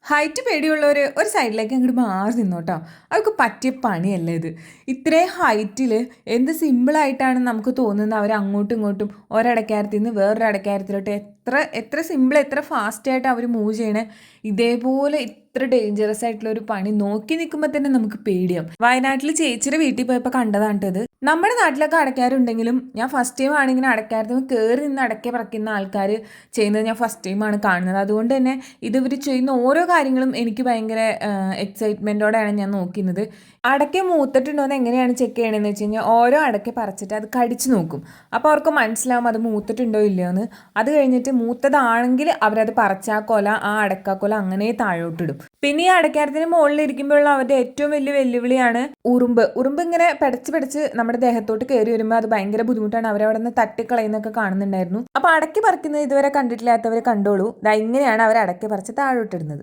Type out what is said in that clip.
Height പേടിയുള്ളവർ ഒരു സൈഡിലേക്ക് അങ്ങോട്ട് മാറി നിന്നോട്ടോ. അവർക്ക് പറ്റിയ പണിയല്ല ഇത്. ഇത്രയും ഹൈറ്റിൽ എന്ത് സിമ്പിളായിട്ടാണ് നമുക്ക് തോന്നുന്നത് അവർ അങ്ങോട്ടും ഇങ്ങോട്ടും ഒരടക്കാരത്തിൽ നിന്ന് വേറൊരു അടക്കാരത്തിലോട്ട് എത്ര എത്ര സിമ്പിൾ എത്ര ഫാസ്റ്റായിട്ട് അവർ മൂവ് ചെയ്യണേ. ഇതേപോലെ ഇത്ര ഡേഞ്ചറസ് ആയിട്ടുള്ള ഒരു പണി നോക്കി നിൽക്കുമ്പോൾ തന്നെ നമുക്ക് പേടിയാവും. വയനാട്ടിൽ ചേച്ചിയുടെ വീട്ടിൽ പോയപ്പോൾ കണ്ടതാണിട്ടത്. നമ്മുടെ നാട്ടിലൊക്കെ അടയ്ക്കാറുണ്ടെങ്കിലും ഞാൻ ഫസ്റ്റ് ടൈം ആണ് ഇങ്ങനെ അടയ്ക്കാരത്തിൽ കയറി നിന്ന് അടയ്ക്ക പറിക്കുന്ന ആൾക്കാർ ചെയ്യുന്നത് ഞാൻ ഫസ്റ്റ് ടൈമാണ് കാണുന്നത്. അതുകൊണ്ട് തന്നെ ഇവർ ചെയ്യുന്ന ഓരോ കാര്യങ്ങളും എനിക്ക് ഭയങ്കര എക്സൈറ്റ്മെൻറ്റോടെയാണ് ഞാൻ നോക്കുന്നത്. അടയ്ക്ക മൂത്തിട്ടുണ്ടോ എന്ന് എങ്ങനെയാണ് ചെക്ക് ചെയ്യണമെന്ന് വെച്ച് കഴിഞ്ഞാൽ ഓരോ അടയ്ക്ക പറിച്ചിട്ട് അത് കടിച്ചു നോക്കും. അപ്പോൾ അവർക്ക് മനസ്സിലാവും അത് മൂത്തിട്ടുണ്ടോ ഇല്ലയോ എന്ന്. അത് കഴിഞ്ഞിട്ട് മൂത്തതാണെങ്കിൽ അവരത് പറിച്ചാക്കൊല ആ അടക്കാക്കൊല അങ്ങനെ താഴോട്ടിടും. പിന്നെ ഈ അടയ്ക്കാരത്തിന് മുകളിൽ ഇരിക്കുമ്പോഴുള്ള അവരുടെ ഏറ്റവും വലിയ വെല്ലുവിളിയാണ് ഉറുമ്പ് ഇങ്ങനെ പെടച്ച് നമ്മുടെ ദേഹത്തോട്ട് കയറി വരുമ്പോൾ അത് ഭയങ്കര ബുദ്ധിമുട്ടാണ്. അവരവിടെ നിന്ന് തട്ടിക്കളയുന്നൊക്കെ കാണുന്നുണ്ടായിരുന്നു. അപ്പോൾ അടയ്ക്ക പറിക്കുന്നത് ഇതുവരെ കണ്ടിട്ടില്ലാത്തവർ കണ്ടോളൂ. ഇങ്ങനെയാണ് അവർ അടയ്ക്ക പറിച്ച് താഴോട്ടിടുന്നത്.